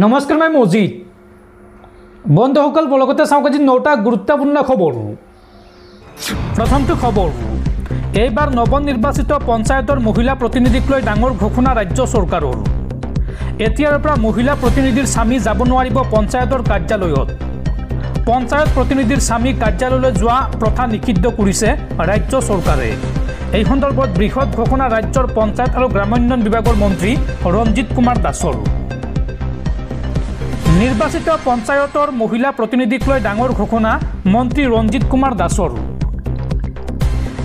नमस्कार मैं मौजिद बंधुসকল বলগতে চাওক আজি 9টা গুৰুত্বপূৰ্ণ খবৰ। প্ৰথমটো খবৰ, এইবাৰ নৱনিৰ্বাচিত পঞ্চায়তৰ মহিলা প্ৰতিনিধিক লৈ ডাঙৰ ঘোষণা ৰাজ্য চৰকাৰৰ। এতিয়াৰ পৰা মহিলা প্ৰতিনিধিৰ স্বামী যাব নোৱাৰিব পঞ্চায়তৰ কাৰ্যালয়ত। পঞ্চায়ত প্ৰতিনিধিৰ স্বামী কাৰ্যালয়লৈ যোৱা প্ৰথা নিষিদ্ধ কৰিছে ৰাজ্য চৰকাৰে। এই সন্দৰ্ভত বৃহৎ ঘোষণা ৰাজ্যৰ পঞ্চায়ত আৰু গ্ৰামোন্নয়ন বিভাগৰ মন্ত্ৰী ৰঞ্জিত কুমাৰ দাসৰ। নিৰ্বাচিত পঞ্চায়তৰ মহিলা প্ৰতিনিধিক লৈ ডাঙৰ ঘোষণা মন্ত্ৰী ৰঞ্জিত কুমাৰ দাসৰ।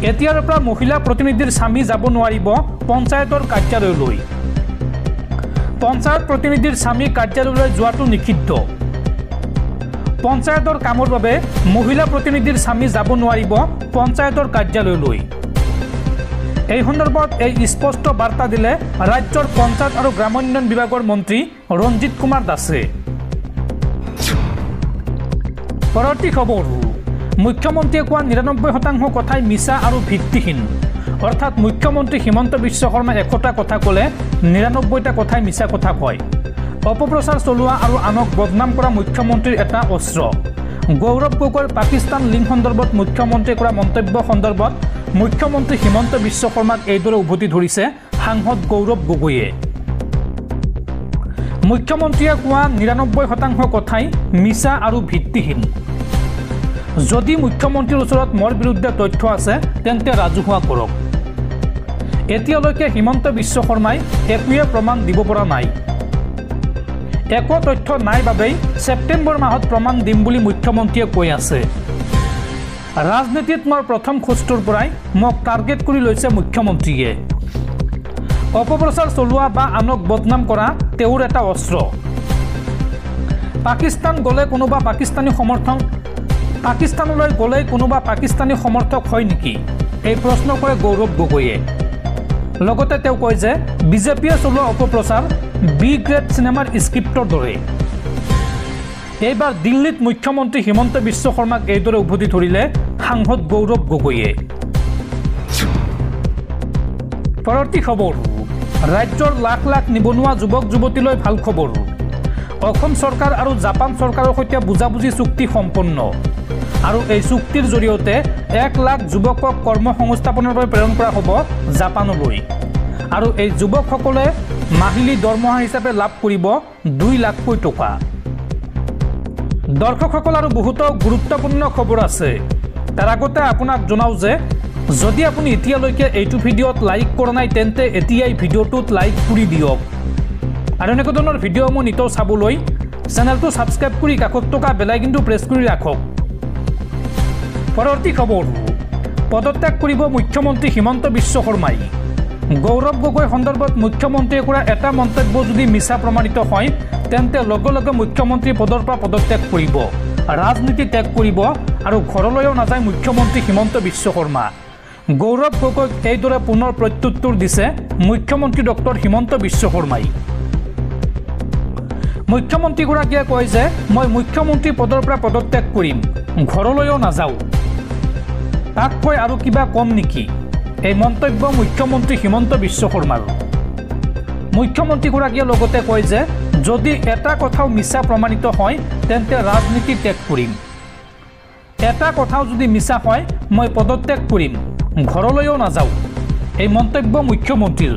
এতিয়াৰ পৰা মহিলা প্ৰতিনিধিৰ স্বামী যাব নোৱাৰিব পঞ্চায়তৰ কাৰ্যালয়লৈ। পঞ্চায়ত প্ৰতিনিধিৰ স্বামী কাৰ্যালয়লৈ যোৱাটো নিষিদ্ধ। পঞ্চায়তৰ কামৰ বাবে মহিলা প্ৰতিনিধিৰ স্বামী যাব নোৱাৰিব পঞ্চায়তৰ কাৰ্যালয়লৈ। এই সন্দৰ্ভত এই স্পষ্ট বাৰ্তা দিলে ৰাজ্যৰ পঞ্চায়ত আৰু গ্ৰামোন্নয়ন বিভাগৰ মন্ত্ৰী ৰঞ্জিত কুমাৰ দাসে। পৰৱৰ্তী খবৰ, মুখ্যমন্ত্ৰীয়ে কোৱা ৯৯% কথাই মিছা আৰু ভিত্তিহীন। অৰ্থাৎ মুখ্যমন্ত্ৰী হিমন্ত বিশ্ব শৰ্মাই ১০০টা কথা ক'লে ৯৯টা কথাই মিছা কথা কয়। অপপ্ৰচাৰ চলোৱা আৰু আনক বদনাম কৰা মুখ্যমন্ত্ৰীৰ এটা অস্ত্ৰ। গৌৰৱ গগৈৰ পাকিস্তান লিংক সন্দৰ্ভত মুখ্যমন্ত্ৰীয়ে কৰা মন্তব্য সন্দৰ্ভত মুখ্যমন্ত্ৰী হিমন্ত বিশ্ব শৰ্মাক এইদৰে উভতি ধৰিছে সাংসদ গৌৰৱ গগৈয়ে। মুখ্যমন্ত্ৰীয়ে কোৱা ৯৯% কথাই মিছা আৰু ভিত্তিহীন। যদি মুখ্যমন্ত্ৰীৰ ওচৰত মোৰ বিৰুদ্ধে তথ্য আছে তেন্তে ৰাজহুৱা কৰক। এতিয়ালৈকে হিমন্ত বিশ্ব শৰ্মাই একোৱে প্ৰমাণ দিব পৰা নাই। একো তথ্য নাই বাবেই ছেপ্টেম্বৰ মাহত প্ৰমাণ দিম বুলি মুখ্যমন্ত্ৰীয়ে কৈ আছে। ৰাজনীতিত মোৰ প্ৰথম খোজটোৰ পৰাই মোক টাৰ্গেট কৰি লৈছে মুখ্যমন্ত্ৰীয়ে। অপপ্ৰচাৰ চলোৱা বা আনক বদনাম কৰা তেওঁৰ এটা অস্ত্ৰ। পাকিস্তানলৈ গ'লে কোনোবা পাকিস্তানী সমৰ্থক হয় নেকি, এই প্ৰশ্ন কৰে গৌৰৱ গগৈয়ে। লগতে তেওঁ কয় যে বিজেপিয়ে চলোৱা অপপ্ৰচাৰ বি গ্ৰেড চিনেমাৰ স্ক্ৰিপ্টৰ দৰে। এইবাৰ দিল্লীত মুখ্যমন্ত্ৰী হিমন্ত বিশ্ব শৰ্মাক এইদৰে উভতি ধৰিলে সাংসদ গৌৰৱ গগৈয়ে। পৰৱৰ্তী খবৰ, ৰাজ্যৰ লাখ লাখ নিবনুৱা যুৱক যুৱতীলৈ ভাল খবৰ। অসম চৰকাৰ আৰু জাপান চৰকাৰৰ সৈতে বুজাবুজি চুক্তি সম্পন্ন আৰু এই চুক্তিৰ জৰিয়তে ১ লাখ যুৱকক কৰ্মসংস্থাপনৰ বাবে প্ৰেৰণ কৰা হ'ব জাপানলৈ। আৰু এই যুৱকসকলে মাহিলী দৰমহা হিচাপে লাভ কৰিব ২ লাখকৈ টকা। দৰ্শকসকল আৰু বহুতো গুৰুত্বপূৰ্ণ খবৰ আছে। তাৰ আগতে আপোনাক জনাওঁ যে যদি আপুনি এতিয়ালৈকে এইটো ভিডিঅ'ত লাইক কৰা নাই তেন্তে এতিয়াই ভিডিঅ'টোত লাইক কৰি দিয়ক। আৰু এনেকুৱা ধৰণৰ ভিডিঅ'সমূহ নিতৌ চাবলৈ চেনেলটো ছাবস্ক্ৰাইব কৰি কাষত থকা বেল আইকনটো প্ৰেছ কৰি ৰাখক। পৰৱৰ্তী খবৰ, পদত্যাগ কৰিব মুখ্যমন্ত্ৰী হিমন্ত বিশ্ব শৰ্মাই। গৌৰৱ গগৈ সন্দৰ্ভত মুখ্যমন্ত্ৰীয়ে কৰা এটা মন্তব্য যদি মিছা প্ৰমাণিত হয় তেন্তে লগে লগে মুখ্যমন্ত্ৰী পদৰ পৰা পদত্যাগ কৰিব, ৰাজনীতি ত্যাগ কৰিব আৰু ঘৰলৈও নাযায় মুখ্যমন্ত্ৰী হিমন্ত বিশ্ব শৰ্মা। গৌৰৱ গগৈক এইদৰে পুনৰ প্ৰত্যুত্তৰ দিছে মুখ্যমন্ত্ৰী ডক্টৰ হিমন্ত বিশ্ব শৰ্মাই। মুখ্যমন্ত্ৰীগৰাকীয়ে কয় যে মই মুখ্যমন্ত্ৰী পদৰ পৰা পদত্যাগ কৰিম, ঘৰলৈও নাযাওঁ। তাতকৈ আৰু কিবা কম নেকি, এই মন্তব্য মুখ্যমন্ত্ৰী হিমন্ত বিশ্ব শৰ্মাৰ। মুখ্যমন্ত্ৰীগৰাকীয়ে লগতে কয় যে যদি এটা কথাও মিছা প্ৰমাণিত হয় তেন্তে ৰাজনীতি ত্যাগ কৰিম। এটা কথাও যদি মিছা হয় মই পদত্যাগ কৰিম, ঘৰলৈও নাযাওঁ। এই মন্তব্য মুখ্যমন্ত্ৰীৰ।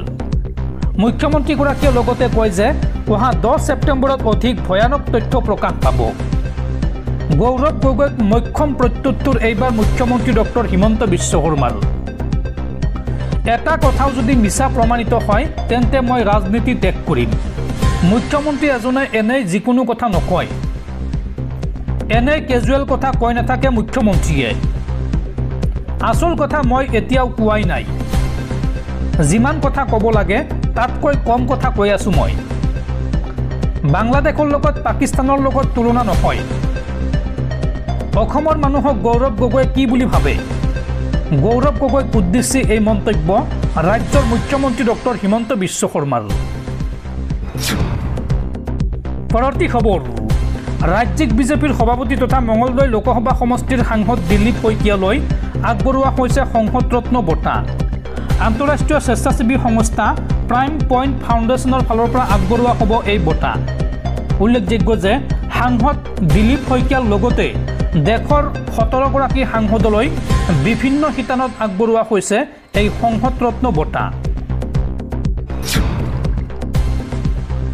মুখ্যমন্ত্ৰীগৰাকীয়ে লগতে কয় যে অহা 10 ছেপ্টেম্বৰত অধিক ভয়ানক তথ্য প্ৰকাশ পাব। গৌৰৱ গগৈক মক্ষম প্ৰত্যুত্তৰ এইবাৰ মুখ্যমন্ত্ৰী ডক্টৰ হিমন্ত বিশ্ব শৰ্মাৰ। এটা কথাও যদি মিছা প্ৰমাণিত হয় তেন্তে মই ৰাজনীতি ত্যাগ কৰিম। মুখ্যমন্ত্ৰী এজনে এনেই যিকোনো কথা নকয়, এনেই কেজুৱেল কথা কৈ নাথাকে মুখ্যমন্ত্ৰীয়ে। আচল কথা মই এতিয়াও কোৱাই নাই। যিমান কথা ক'ব লাগে তাতকৈ কম কথা কৈ আছোঁ মই। বাংলাদেশৰ লগত পাকিস্তানৰ লগত তুলনা নহয়। অসমৰ মানুহক গৌৰৱ গগৈয়ে কি বুলি ভাবে? গৌৰৱ গগৈক উদ্দেশ্যি এই মন্তব্য ৰাজ্যৰ মুখ্যমন্ত্ৰী ডক্টৰ হিমন্ত বিশ্ব শৰ্মাৰ। পৰৱৰ্তী খবৰ, ৰাজ্যিক বিজেপিৰ সভাপতি তথা মঙলদৈ লোকসভা সমষ্টিৰ সাংসদ দিলীপ শইকীয়ালৈ আগবঢ়োৱা হৈছে সংসদ ৰত্ন বঁটা। আন্তঃৰাষ্ট্ৰীয় স্বেচ্ছাসেৱী সংস্থা প্ৰাইম পইণ্ট ফাউণ্ডেশ্যনৰ ফালৰ পৰা আগবঢ়োৱা হ'ব এই বঁটা। উল্লেখযোগ্য যে সাংসদ দিলীপ শইকীয়াৰ লগতে দেশৰ 17গৰাকী সাংসদলৈ বিভিন্ন শিতানত আগবঢ়োৱা হৈছে এই সংসদ ৰত্ন বঁটা।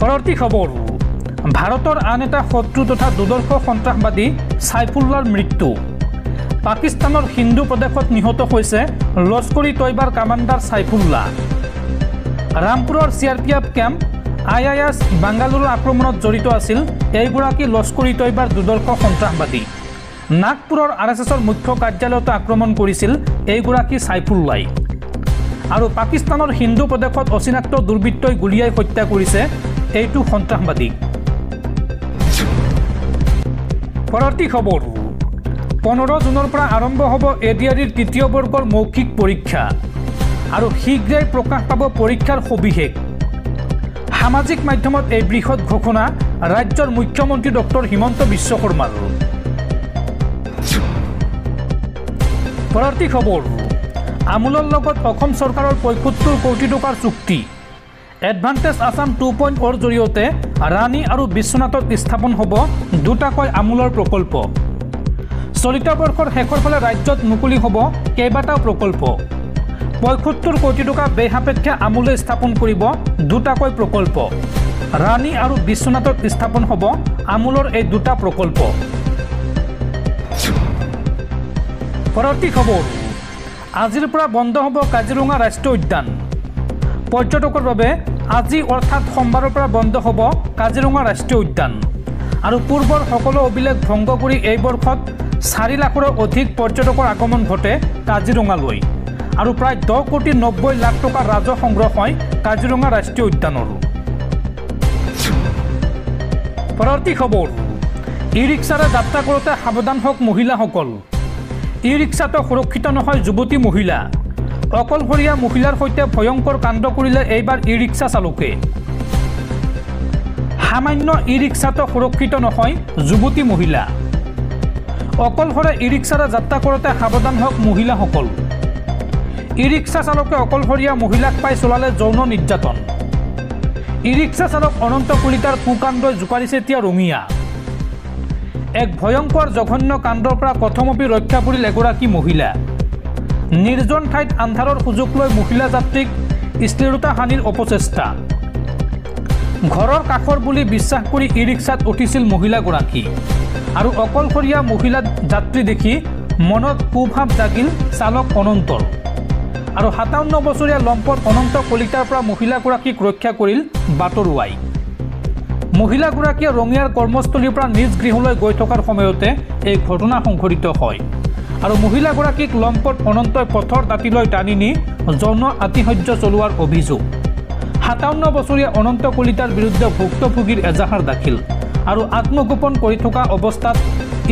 পৰৱৰ্তী খবৰ, ভাৰতৰ আন এটা শত্ৰু তথা দুৰ্দৰ্শ সন্ত্ৰাসবাদী ছাইফুল্লাৰ মৃত্যু। পাকিস্তানৰ হিন্দু প্ৰদেশত নিহত হৈছে লস্কৰি তৈবাৰ কামাণ্ডাৰ ছাইফুল্লাহ। ৰামপুৰৰ CRPF কেম্প IIS বাংগালুৰুৰ আক্ৰমণত জড়িত আছিল এইগৰাকী লস্কৰি তৈবাৰ দুৰ্দৰ্শ সন্ত্ৰাসবাদী। নাগপুৰৰ RSSৰ মুখ্য কাৰ্যালয়তো আক্ৰমণ কৰিছিল এইগৰাকী ছাইফুল্লাই। আৰু পাকিস্তানৰ হিন্দু প্ৰদেশত অচিনাক্ত দুৰ্বৃত্তই গুলীয়াই হত্যা কৰিছে এইটো সন্ত্ৰাসবাদী। পৰৱৰ্তী খবৰ, 15 জুনৰ পৰা আৰম্ভ হ'ব ADREৰ তৃতীয় বৰ্গৰ মৌখিক পৰীক্ষা আৰু শীঘ্ৰেই প্ৰকাশ পাব পৰীক্ষাৰ সবিশেষ। সামাজিক মাধ্যমত এই বৃহৎ ঘোষণা ৰাজ্যৰ মুখ্যমন্ত্ৰী ডক্টৰ হিমন্ত বিশ্ব শৰ্মাৰ। পৰৱৰ্তী খবৰ, আমুলৰ লগত অসম চৰকাৰৰ 75 কোটি টকাৰ চুক্তি। এডভান্টেজ আছাম 2.0ৰ জৰিয়তে ৰাণী আৰু বিশ্বনাথত স্থাপন হ'ব দুটাকৈ আমুলৰ প্ৰকল্প। চলিত বৰ্ষৰ শেষৰ ফালে ৰাজ্যত মুকলি হ'ব কেইবাটাও প্ৰকল্প। 75 কোটি টকা ব্যয় সাপেক্ষে আমুলে স্থাপন কৰিব দুটাকৈ প্ৰকল্প। ৰাণী আৰু বিশ্বনাথত স্থাপন হ'ব আমুলৰ এই দুটা প্ৰকল্প। পৰৱৰ্তী খবৰ, আজিৰ পৰা বন্ধ হ'ব কাজিৰঙা ৰাষ্ট্ৰীয় উদ্যান। পৰ্যটকৰ বাবে আজি অৰ্থাৎ সোমবাৰৰ পৰা বন্ধ হ'ব কাজিৰঙা ৰাষ্ট্ৰীয় উদ্যান। আৰু পূৰ্বৰ সকলো অভিলেখ ভংগ কৰি এই বৰ্ষত 4 লাখৰো অধিক পৰ্যটকৰ আগমন ঘটে কাজিৰঙালৈ। আৰু প্ৰায় 10 কোটি 90 লাখ টকা ৰাজহ সংগ্ৰহ হয় কাজিৰঙা ৰাষ্ট্ৰীয় উদ্যানৰ। পৰৱৰ্তী খবৰ, ই-ৰিক্সাৰে যাত্ৰা কৰোঁতে সাৱধান হওক মহিলাসকল। ই-ৰিক্সাতো সুৰক্ষিত নহয় যুৱতী মহিলা। অকলশৰীয়া মহিলাৰ সৈতে ভয়ংকৰ কাণ্ড কৰিলে এইবাৰ ই-ৰিক্সা চালকে। সামান্য ই-ৰিক্সাতো সুৰক্ষিত নহয় যুৱতী মহিলা। অকলশৰে ই-ৰিক্সাৰে যাত্ৰা কৰোঁতে সাৱধান হওক মহিলাসকল। ই-ৰিক্সা চালকে অকলশৰীয়া মহিলাক পাই চলালে যৌন নিৰ্যাতন। ই-ৰিক্সা চালক অনন্ত কলিতাৰ কুকাণ্ডই জোকাৰিছে এতিয়া ৰঙিয়া। এক ভয়ংকৰ জঘন্য কাণ্ডৰ পৰা কথমপি ৰক্ষা পৰিল এগৰাকী মহিলা। নিৰ্জন ঠাইত আন্ধাৰৰ সুযোগ লৈ মহিলা যাত্ৰীক শ্লীলতা হানিৰ অপচেষ্টা। ঘৰৰ কাষৰ বুলি বিশ্বাস কৰি ই-ৰিক্সাত উঠিছিল মহিলাগৰাকী আৰু অকলশৰীয়া মহিলা যাত্ৰী দেখি মনত কুভাৱ জাগিল চালক অনন্তৰ। আৰু 57 বছৰীয়া লম্পট অনন্ত কলিতাৰ পৰা মহিলাগৰাকীক ৰক্ষা কৰিল বাটৰুৱাই। মহিলাগৰাকীয়ে ৰঙিয়াৰ কৰ্মস্থলীৰ পৰা নিজ গৃহলৈ গৈ থকাৰ সময়তে এই ঘটনা সংঘটিত হয়। আৰু মহিলাগৰাকীক লম্পট অনন্তই পথৰ দাঁতিলৈ টানি নি যৌন আতিশয্য চলোৱাৰ অভিযোগ। 57 বছৰীয়া অনন্ত কলিতাৰ বিৰুদ্ধে ভুক্তভোগীৰ এজাহাৰ দাখিল। আৰু আত্মগোপন কৰি থকা অৱস্থাত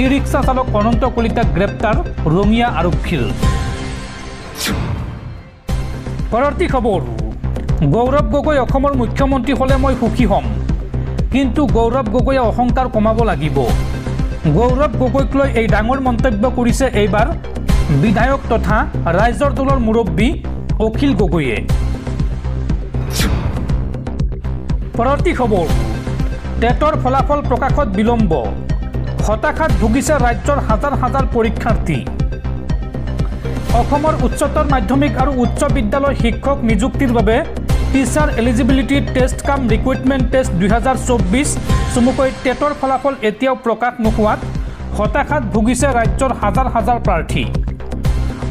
ই-ৰিক্সা চালক অনন্ত কলিতাক গ্ৰেপ্তাৰ ৰঙিয়া আৰক্ষীৰ। পৰৱৰ্তী খবৰ, গৌৰৱ গগৈ অসমৰ মুখ্যমন্ত্ৰী হ'লে মই সুখী হ'ম। কিন্তু গৌৰৱ গগৈয়ে অহংকাৰ কমাব লাগিব। গৌৰৱ গগৈক লৈ এই ডাঙৰ মন্তব্য কৰিছে এইবাৰ বিধায়ক তথা ৰাইজৰ দলৰ মুৰব্বী অখিল গগৈয়ে। পৰৱৰ্তী খবৰ, টেটৰ ফলাফল প্ৰকাশত বিলম্ব। হতাশাত ভুগিছে ৰাজ্যৰ হাজাৰ হাজাৰ পৰীক্ষাৰ্থী। অসমৰ উচ্চতৰ মাধ্যমিক আৰু উচ্চ বিদ্যালয় শিক্ষক নিযুক্তিৰ বাবে টিচাৰ এলিজিবিলিটি টেষ্ট কাম ৰিক্ৰুইটমেণ্ট টেষ্ট 2024 চমুকৈ টেটৰ ফলাফল এতিয়াও প্ৰকাশ নোহোৱাত হতাশাত ভুগিছে ৰাজ্যৰ হাজাৰ হাজাৰ প্ৰাৰ্থী।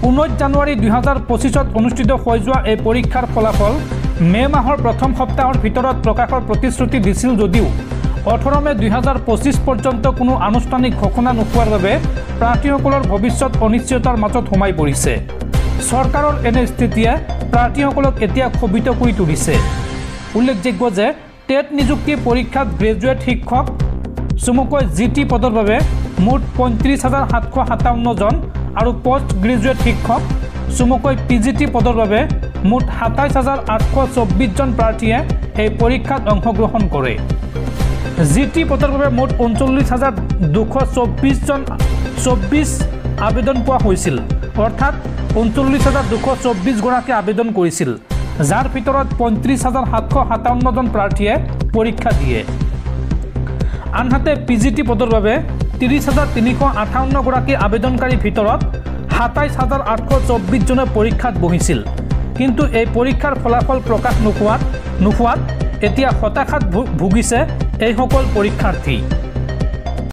19 জানুৱাৰী 2025 অনুষ্ঠিত হৈ যোৱা এই পৰীক্ষাৰ ফলাফল মে' মাহৰ প্ৰথম সপ্তাহৰ ভিতৰত প্ৰকাশৰ প্ৰতিশ্ৰুতি দিছিল যদিও 18 মে' 2025 পৰ্যন্ত কোনো আনুষ্ঠানিক ঘোষণা নোপোৱাৰ বাবে প্ৰাৰ্থীসকলৰ ভৱিষ্যত অনিশ্চয়তাৰ মাজত সোমাই পৰিছে। চৰকাৰৰ এনে স্থিতিয়ে প্ৰাৰ্থীসকলক এতিয়া ক্ষোভিত কৰি তুলিছে। উল্লেখযোগ্য যে টেট নিযুক্তি পৰীক্ষাত গ্ৰেজুৱেট শিক্ষক চমুকৈ GT পদৰ বাবে মুঠ 35,757 জন আৰু পোষ্ট গ্ৰেজুৱেট শিক্ষক চমুকৈ PGT পদৰ বাবে মুঠ 27,824 জন প্ৰাৰ্থীয়ে এই পৰীক্ষাত অংশগ্ৰহণ কৰে। GT পদৰ বাবে মুঠ 39,224 আবেদন পোৱা হৈছিল, অৰ্থাৎ 39,224 গৰাকী আবেদন কৰিছিল, যাৰ ভিতৰত 35,757 জন প্ৰাৰ্থীয়ে পৰীক্ষা দিয়ে। আনহাতে PGT পদৰ বাবে 30,358 গৰাকী আবেদনকাৰীৰ ভিতৰত 27,824 জনে পৰীক্ষাত বহিছিল। কিন্তু এই পৰীক্ষাৰ ফলাফল প্ৰকাশ নোহোৱাত এতিয়া হতাশাত ভুগিছে এইসকল পৰীক্ষাৰ্থী।